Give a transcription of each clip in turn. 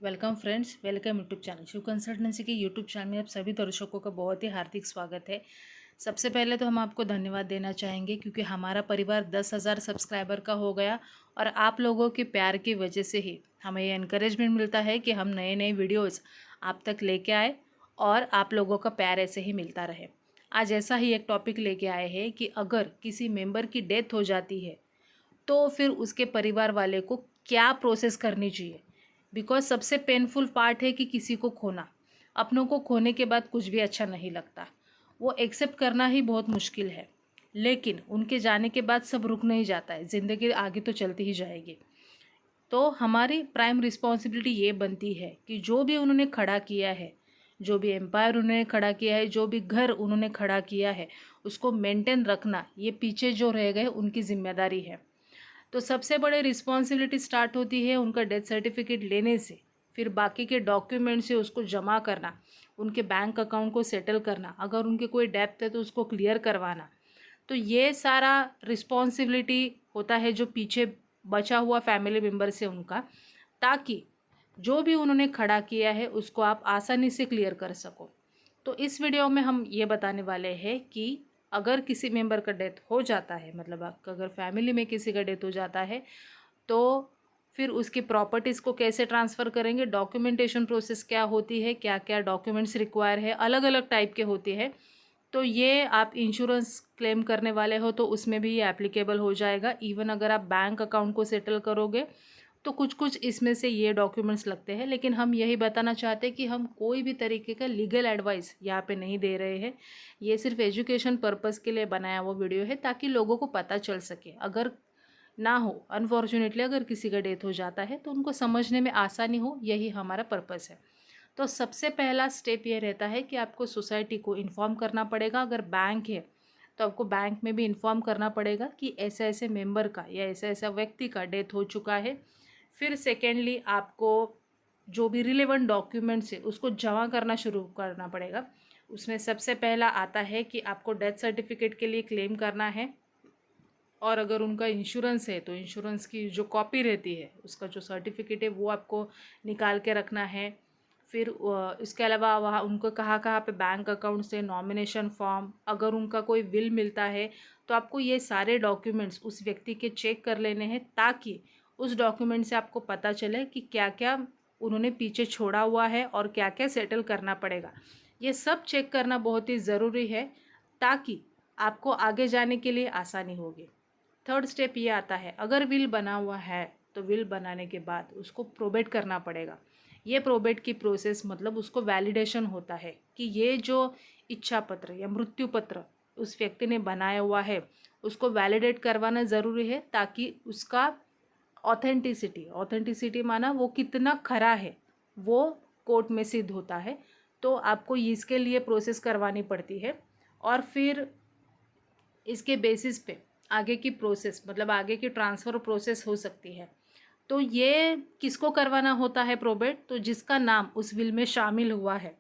Welcome friends, welcome YouTube channel Shiv consultancy के YouTube channel में आप सभी दर्शकों का बहुत ही हार्दिक स्वागत है। सबसे पहले तो हम आपको धन्यवाद देना चाहेंगे क्योंकि हमारा परिवार 10,000 सब्सक्राइबर का हो गया और आप लोगों के प्यार की वजह से ही हमें ये इनकरेजमेंट मिलता है कि हम नए नए वीडियोज़ आप तक लेके आए और आप लोगों का प्यार ऐसे ही मिलता रहे। आज ऐसा ही एक टॉपिक लेके आए हैं कि अगर किसी मेंबर की डेथ हो जाती है तो फिर उसके परिवार वाले को क्या प्रोसेस करनी चाहिए। बिकॉज सबसे पेनफुल पार्ट है कि किसी को खोना, अपनों को खोने के बाद कुछ भी अच्छा नहीं लगता, वो एक्सेप्ट करना ही बहुत मुश्किल है। लेकिन उनके जाने के बाद सब रुक नहीं जाता है, ज़िंदगी आगे तो चलती ही जाएगी। तो हमारी प्राइम रिस्पॉन्सिबिलिटी ये बनती है कि जो भी उन्होंने खड़ा किया है, जो भी एम्पायर उन्होंने खड़ा किया है, जो भी घर उन्होंने खड़ा किया है, उसको मेंटेन रखना ये पीछे जो रह गए उनकी जिम्मेदारी है। तो सबसे बड़ी रिस्पॉन्सिबिलिटी स्टार्ट होती है उनका डेथ सर्टिफिकेट लेने से, फिर बाकी के डॉक्यूमेंट से उसको जमा करना, उनके बैंक अकाउंट को सेटल करना, अगर उनके कोई डेप्थ है तो उसको क्लियर करवाना। तो ये सारा रिस्पॉन्सिबिलिटी होता है जो पीछे बचा हुआ फैमिली मेम्बर से उनका, ताकि जो भी उन्होंने खड़ा किया है उसको आप आसानी से क्लियर कर सको। तो इस वीडियो में हम ये बताने वाले हैं कि अगर किसी मेंबर का डेथ हो जाता है, मतलब आपका अगर फैमिली में किसी का डेथ हो जाता है, तो फिर उसकी प्रॉपर्टीज़ को कैसे ट्रांसफ़र करेंगे, डॉक्यूमेंटेशन प्रोसेस क्या होती है, क्या क्या डॉक्यूमेंट्स रिक्वायर है, अलग अलग टाइप के होती है। तो ये आप इंश्योरेंस क्लेम करने वाले हो तो उसमें भी ये एप्लीकेबल हो जाएगा। इवन अगर आप बैंक अकाउंट को सेटल करोगे तो कुछ कुछ इसमें से ये डॉक्यूमेंट्स लगते हैं। लेकिन हम यही बताना चाहते हैं कि हम कोई भी तरीके का लीगल एडवाइस यहाँ पे नहीं दे रहे हैं। ये सिर्फ एजुकेशन पर्पस के लिए बनाया हुआ वीडियो है ताकि लोगों को पता चल सके। अगर ना हो, अनफॉर्चुनेटली अगर किसी का डेथ हो जाता है तो उनको समझने में आसानी हो, यही हमारा पर्पस है। तो सबसे पहला स्टेप ये रहता है कि आपको सोसाइटी को इन्फॉर्म करना पड़ेगा। अगर बैंक है तो आपको बैंक में भी इन्फॉर्म करना पड़ेगा कि ऐसे ऐसे मेंबर का या ऐसा ऐसा व्यक्ति का डेथ हो चुका है। फिर सेकेंडली आपको जो भी रिलेवेंट डॉक्यूमेंट्स है उसको जमा करना शुरू करना पड़ेगा। उसमें सबसे पहला आता है कि आपको डेथ सर्टिफिकेट के लिए क्लेम करना है, और अगर उनका इंश्योरेंस है तो इंश्योरेंस की जो कॉपी रहती है, उसका जो सर्टिफिकेट है वो आपको निकाल के रखना है। फिर इसके अलावा वहाँ उनको कहाँ कहाँ पे बैंक अकाउंट से नॉमिनेशन फॉर्म, अगर उनका कोई विल मिलता है तो आपको ये सारे डॉक्यूमेंट्स उस व्यक्ति के चेक कर लेने हैं, ताकि उस डॉक्यूमेंट से आपको पता चले कि क्या क्या उन्होंने पीछे छोड़ा हुआ है और क्या क्या सेटल करना पड़ेगा। ये सब चेक करना बहुत ही ज़रूरी है ताकि आपको आगे जाने के लिए आसानी होगी। थर्ड स्टेप ये आता है, अगर विल बना हुआ है तो विल बनाने के बाद उसको प्रोबेट करना पड़ेगा। ये प्रोबेट की प्रोसेस मतलब उसको वैलिडेशन होता है कि ये जो इच्छा पत्र या मृत्यु पत्र उस व्यक्ति ने बनाया हुआ है उसको वैलिडेट करवाना ज़रूरी है, ताकि उसका ऑथेंटिसिटी माना वो कितना खरा है वो कोर्ट में सिद्ध होता है। तो आपको इसके लिए प्रोसेस करवानी पड़ती है, और फिर इसके बेसिस पे आगे की प्रोसेस मतलब आगे की ट्रांसफ़र प्रोसेस हो सकती है। तो ये किसको करवाना होता है प्रोबेट, तो जिसका नाम उस विल में शामिल हुआ है।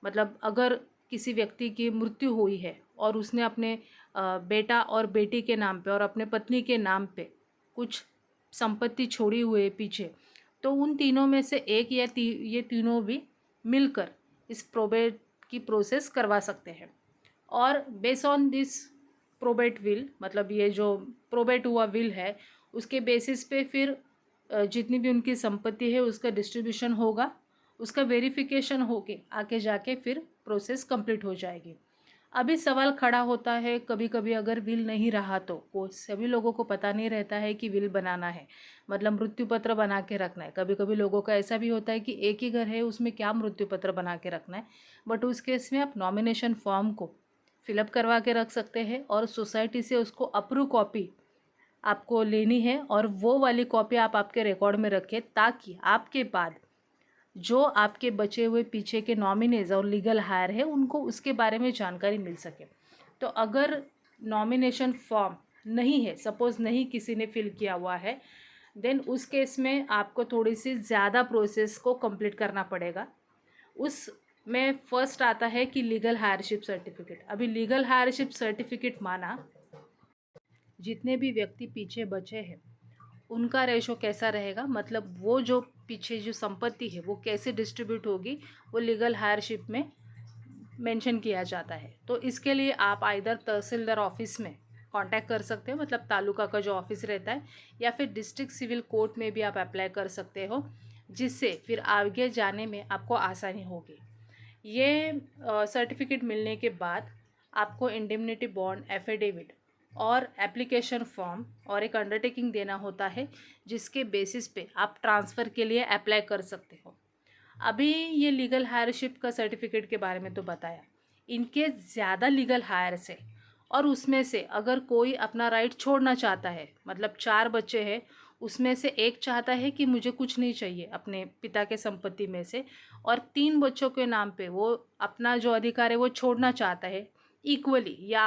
मतलब अगर किसी व्यक्ति की मृत्यु हुई है और उसने अपने बेटा और बेटी के नाम पे और अपने पत्नी के नाम पे कुछ संपत्ति छोड़ी हुई है पीछे, तो उन तीनों में से एक या ये तीनों भी मिलकर इस प्रोबेट की प्रोसेस करवा सकते हैं। और base on this probate will, मतलब ये जो प्रोबेट हुआ विल है उसके बेसिस पे फिर जितनी भी उनकी संपत्ति है उसका डिस्ट्रीब्यूशन होगा, उसका वेरिफिकेशन होके आके जाके फिर प्रोसेस कंप्लीट हो जाएगी। अभी सवाल खड़ा होता है कभी कभी अगर विल नहीं रहा तो, वो सभी लोगों को पता नहीं रहता है कि विल बनाना है, मतलब मृत्यु पत्र बना के रखना है। कभी कभी लोगों का ऐसा भी होता है कि एक ही घर है उसमें क्या मृत्यु पत्र बना के रखना है। बट उस केस में आप नॉमिनेशन फॉर्म को फिलअप करवा के रख सकते हैं और सोसाइटी से उसको अप्रूव कॉपी आपको लेनी है, और वो वाली कॉपी आप आपके रिकॉर्ड में रखें, ताकि आपके बाद जो आपके बचे हुए पीछे के नॉमिनीज और लीगल हायर है उनको उसके बारे में जानकारी मिल सके। तो अगर नॉमिनेशन फॉर्म नहीं है, सपोज़ नहीं किसी ने फिल किया हुआ है, देन उस केस में आपको थोड़ी सी ज़्यादा प्रोसेस को कंप्लीट करना पड़ेगा। उस में फर्स्ट आता है कि लीगल हायरशिप सर्टिफिकेट। अभी लीगल हायरशिप सर्टिफिकेट माना जितने भी व्यक्ति पीछे बचे हैं उनका रेशो कैसा रहेगा, मतलब वो जो पीछे जो संपत्ति है वो कैसे डिस्ट्रीब्यूट होगी, वो लीगल हायरशिप में मेंशन किया जाता है। तो इसके लिए आप आइदर तहसीलदार ऑफिस में कांटेक्ट कर सकते हो, मतलब तालुका का जो ऑफिस रहता है, या फिर डिस्ट्रिक्ट सिविल कोर्ट में भी आप अप्लाई कर सकते हो, जिससे फिर आगे जाने में आपको आसानी होगी। ये सर्टिफिकेट मिलने के बाद आपको इंडेमनिटी बॉन्ड, एफिडेविट और एप्लीकेशन फॉर्म और एक अंडरटेकिंग देना होता है, जिसके बेसिस पे आप ट्रांसफ़र के लिए अप्लाई कर सकते हो। अभी ये लीगल हायरशिप का सर्टिफिकेट के बारे में तो बताया। इनके ज़्यादा लीगल हायर्स है और उसमें से अगर कोई अपना राइट छोड़ना चाहता है, मतलब 4 बच्चे हैं, उसमें से एक चाहता है कि मुझे कुछ नहीं चाहिए अपने पिता के संपत्ति में से, और 3 बच्चों के नाम पे वो अपना जो अधिकार है वो छोड़ना चाहता है इक्वली, या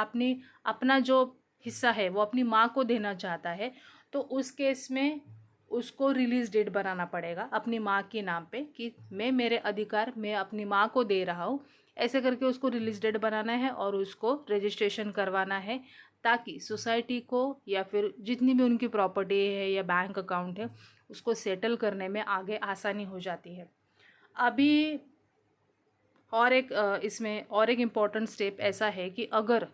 अपना जो हिस्सा है वो अपनी माँ को देना चाहता है, तो उस केस में उसको रिलीज़ डेट बनाना पड़ेगा अपनी माँ के नाम पे कि मैं मेरे अधिकार मैं अपनी माँ को दे रहा हूँ। ऐसे करके उसको रिलीज़ डेट बनाना है और उसको रजिस्ट्रेशन करवाना है, ताकि सोसाइटी को या फिर जितनी भी उनकी प्रॉपर्टी है या बैंक अकाउंट है उसको सेटल करने में आगे आसानी हो जाती है। अभी इसमें और एक इम्पॉर्टेंट स्टेप ऐसा है कि अगर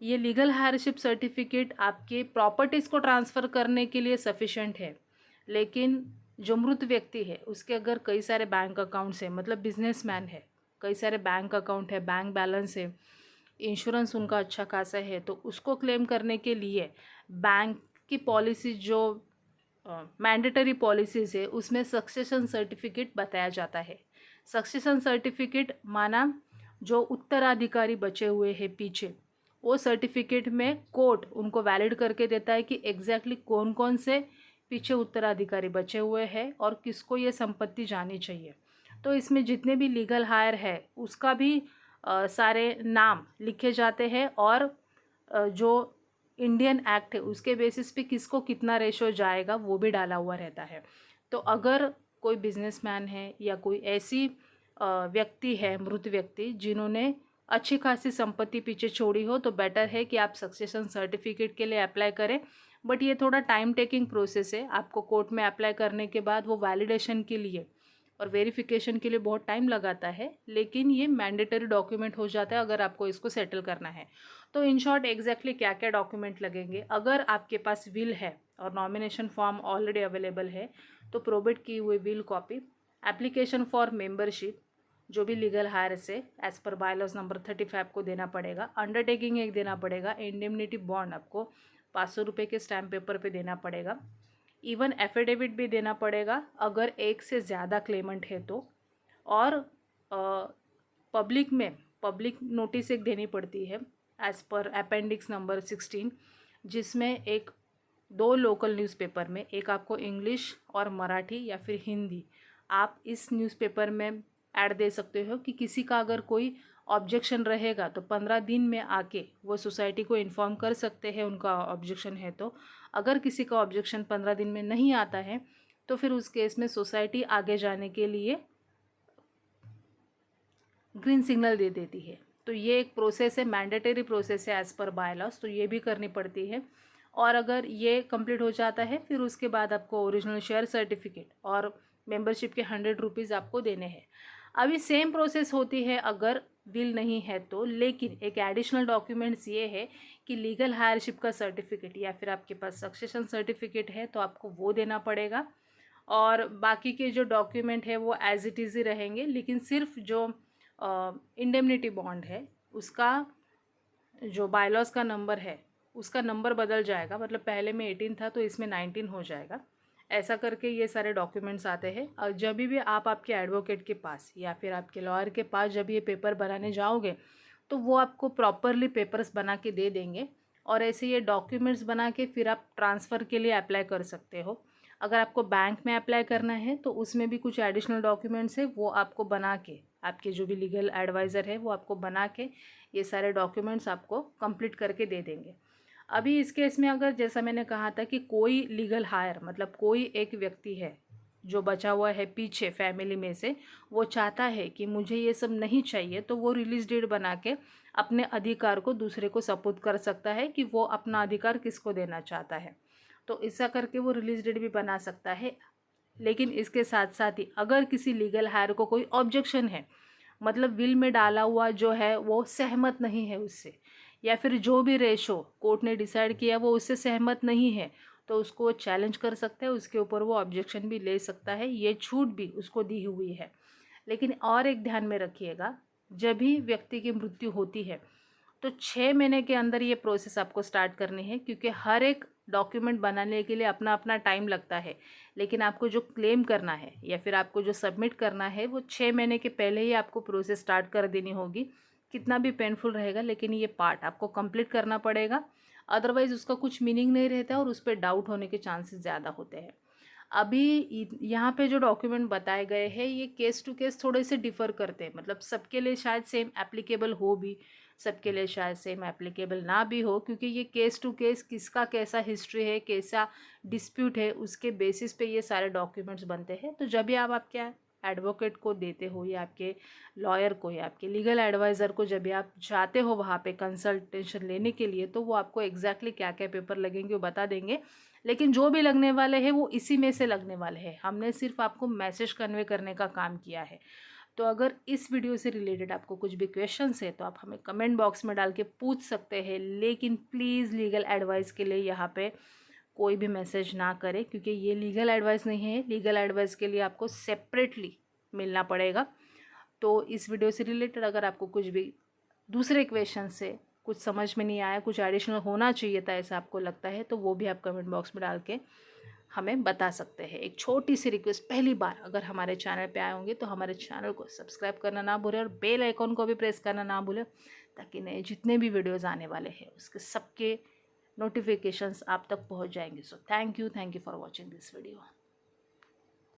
ये लीगल हायरशिप सर्टिफिकेट आपके प्रॉपर्टीज़ को ट्रांसफ़र करने के लिए सफिशेंट है, लेकिन जो मृत व्यक्ति है उसके अगर कई सारे बैंक अकाउंट्स हैं, मतलब बिजनेसमैन है, कई सारे बैंक अकाउंट है, बैंक बैलेंस है, इंश्योरेंस उनका अच्छा खासा है, तो उसको क्लेम करने के लिए बैंक की पॉलिसी जो मैंडेटरी पॉलिसीज़ है उसमें सक्सेशन सर्टिफिकेट बताया जाता है। सक्सेशन सर्टिफिकेट माना जो उत्तराधिकारी बचे हुए हैं पीछे, वो सर्टिफिकेट में कोर्ट उनको वैलिड करके देता है कि एग्जैक्टली कौन कौन से पीछे उत्तराधिकारी बचे हुए हैं और किसको ये संपत्ति जानी चाहिए। तो इसमें जितने भी लीगल हायर है उसका भी सारे नाम लिखे जाते हैं, और जो इंडियन एक्ट है उसके बेसिस पे किसको कितना रेशो जाएगा वो भी डाला हुआ रहता है। तो अगर कोई बिजनेसमैन है या कोई ऐसी व्यक्ति है, मृत व्यक्ति, जिन्होंने अच्छी खासी संपत्ति पीछे छोड़ी हो, तो बेटर है कि आप सक्सेशन सर्टिफिकेट के लिए अप्लाई करें। बट ये थोड़ा टाइम टेकिंग प्रोसेस है, आपको कोर्ट में अप्लाई करने के बाद वो वैलिडेशन के लिए और वेरिफिकेशन के लिए बहुत टाइम लगाता है, लेकिन ये मैंडेटरी डॉक्यूमेंट हो जाता है अगर आपको इसको सेटल करना है। तो इन शॉर्ट एग्जैक्टली क्या क्या डॉक्यूमेंट लगेंगे, अगर आपके पास विल है और नॉमिनेशन फॉर्म ऑलरेडी अवेलेबल है तो प्रोबेट की हुई will copy, application for membership जो भी लीगल हायर से एज पर बायलॉज नंबर 35 को देना पड़ेगा, अंडरटेकिंग एक देना पड़ेगा, इंडेमनिटी बॉन्ड आपको 500 रुपये के स्टैम्प पेपर पे देना पड़ेगा, इवन एफिडेविट भी देना पड़ेगा अगर एक से ज़्यादा क्लेमेंट है तो, और पब्लिक नोटिस एक देनी पड़ती है एज पर अपेंडिक्स नंबर 16, जिसमें एक 2 लोकल न्यूज़पेपर में, एक आपको इंग्लिश और मराठी या फिर हिंदी, आप इस न्यूज़पेपर में ऐड दे सकते हो कि किसी का अगर कोई ऑब्जेक्शन रहेगा तो 15 दिन में आके वो सोसाइटी को इन्फॉर्म कर सकते हैं उनका ऑब्जेक्शन है तो। अगर किसी का ऑब्जेक्शन 15 दिन में नहीं आता है तो फिर उस केस में सोसाइटी आगे जाने के लिए ग्रीन सिग्नल दे देती है। तो ये एक प्रोसेस है, मैंडेटरी प्रोसेस है एज़ पर बायलॉज, तो ये भी करनी पड़ती है। और अगर ये कंप्लीट हो जाता है फिर उसके बाद आपको ओरिजिनल शेयर सर्टिफिकेट और मेंबरशिप के 100 रुपीज़ आपको देने हैं। अभी सेम प्रोसेस होती है अगर विल नहीं है तो, लेकिन एक एडिशनल डॉक्यूमेंट्स ये है कि लीगल हायरशिप का सर्टिफिकेट या फिर आपके पास सक्सेशन सर्टिफिकेट है तो आपको वो देना पड़ेगा, और बाकी के जो डॉक्यूमेंट है वो एज इट इज़ ही रहेंगे, लेकिन सिर्फ जो इंडेमनिटी बॉन्ड है उसका जो बायलॉज का नंबर है उसका नंबर बदल जाएगा, मतलब पहले में 18 था तो इसमें 19 हो जाएगा। ऐसा करके ये सारे डॉक्यूमेंट्स आते हैं, और जब भी आप आपके एडवोकेट के पास या फिर आपके लॉयर के पास जब ये पेपर बनाने जाओगे तो वो आपको प्रॉपरली पेपर्स बना के दे देंगे, और ऐसे ये डॉक्यूमेंट्स बना के फिर आप ट्रांसफ़र के लिए अप्लाई कर सकते हो। अगर आपको बैंक में अप्लाई करना है तो उसमें भी कुछ एडिशनल डॉक्यूमेंट्स है, वो आपको बना के, आपके जो भी लीगल एडवाइज़र है वो आपको बना के ये सारे डॉक्यूमेंट्स आपको कंप्लीट करके दे देंगे। अभी इस केस में अगर जैसा मैंने कहा था कि कोई लीगल हायर, मतलब कोई एक व्यक्ति है जो बचा हुआ है पीछे फैमिली में से, वो चाहता है कि मुझे ये सब नहीं चाहिए, तो वो रिलीज़ डेट बना के अपने अधिकार को दूसरे को सपुर्द कर सकता है कि वो अपना अधिकार किसको देना चाहता है। तो ऐसा करके वो रिलीज डेट भी बना सकता है। लेकिन इसके साथ साथ ही अगर किसी लीगल हायर को कोई ऑब्जेक्शन है, मतलब विल में डाला हुआ जो है वो सहमत नहीं है उससे, या फिर जो भी रेशो कोर्ट ने डिसाइड किया वो उससे सहमत नहीं है, तो उसको चैलेंज कर सकता है, उसके ऊपर वो ऑब्जेक्शन भी ले सकता है। ये छूट भी उसको दी हुई है। लेकिन और एक ध्यान में रखिएगा, जब भी व्यक्ति की मृत्यु होती है तो 6 महीने के अंदर ये प्रोसेस आपको स्टार्ट करनी है, क्योंकि हर एक डॉक्यूमेंट बनाने के लिए अपना अपना टाइम लगता है। लेकिन आपको जो क्लेम करना है या फिर आपको जो सबमिट करना है वो 6 महीने के पहले ही आपको प्रोसेस स्टार्ट कर देनी होगी। कितना भी पेनफुल रहेगा, लेकिन ये पार्ट आपको कंप्लीट करना पड़ेगा, अदरवाइज़ उसका कुछ मीनिंग नहीं रहता और उस पर डाउट होने के चांसेस ज़्यादा होते हैं। अभी यहाँ पे जो डॉक्यूमेंट बताए गए हैं ये केस टू केस थोड़े से डिफ़र करते हैं, मतलब सबके लिए शायद सेम एप्लीकेबल हो भी, सबके लिए शायद सेम एप्लीकेबल ना भी हो, क्योंकि ये केस टू केस किसका कैसा हिस्ट्री है, कैसा डिस्प्यूट है, उसके बेसिस पे ये सारे डॉक्यूमेंट्स बनते हैं। तो जब भी आप आपके एडवोकेट को देते हो या आपके लॉयर को या आपके लीगल एडवाइज़र को जब भी आप जाते हो वहाँ पे कंसल्टेशन लेने के लिए, तो वो आपको एग्जैक्टली क्या क्या पेपर लगेंगे वो बता देंगे। लेकिन जो भी लगने वाले हैं वो इसी में से लगने वाले हैं, हमने सिर्फ आपको मैसेज कन्वे करने का काम किया है। तो अगर इस वीडियो से रिलेटेड आपको कुछ भी क्वेश्चंस है तो आप हमें कमेंट बॉक्स में डाल के पूछ सकते हैं, लेकिन प्लीज़ लीगल एडवाइस के लिए यहाँ पे कोई भी मैसेज ना करें, क्योंकि ये लीगल एडवाइस नहीं है। लीगल एडवाइस के लिए आपको सेपरेटली मिलना पड़ेगा। तो इस वीडियो से रिलेटेड अगर आपको कुछ भी दूसरे क्वेश्चन से कुछ समझ में नहीं आया, कुछ एडिशनल होना चाहिए था ऐसा आपको लगता है, तो वो भी आप कमेंट बॉक्स में डाल के हमें बता सकते हैं। एक छोटी सी रिक्वेस्ट, पहली बार अगर हमारे चैनल पे आए होंगे तो हमारे चैनल को सब्सक्राइब करना ना भूलें और बेल आइकॉन को भी प्रेस करना ना भूलें, ताकि नए जितने भी वीडियोज़ आने वाले हैं उसके सबके नोटिफिकेशंस आप तक पहुंच जाएंगे। So thank you for watching this video.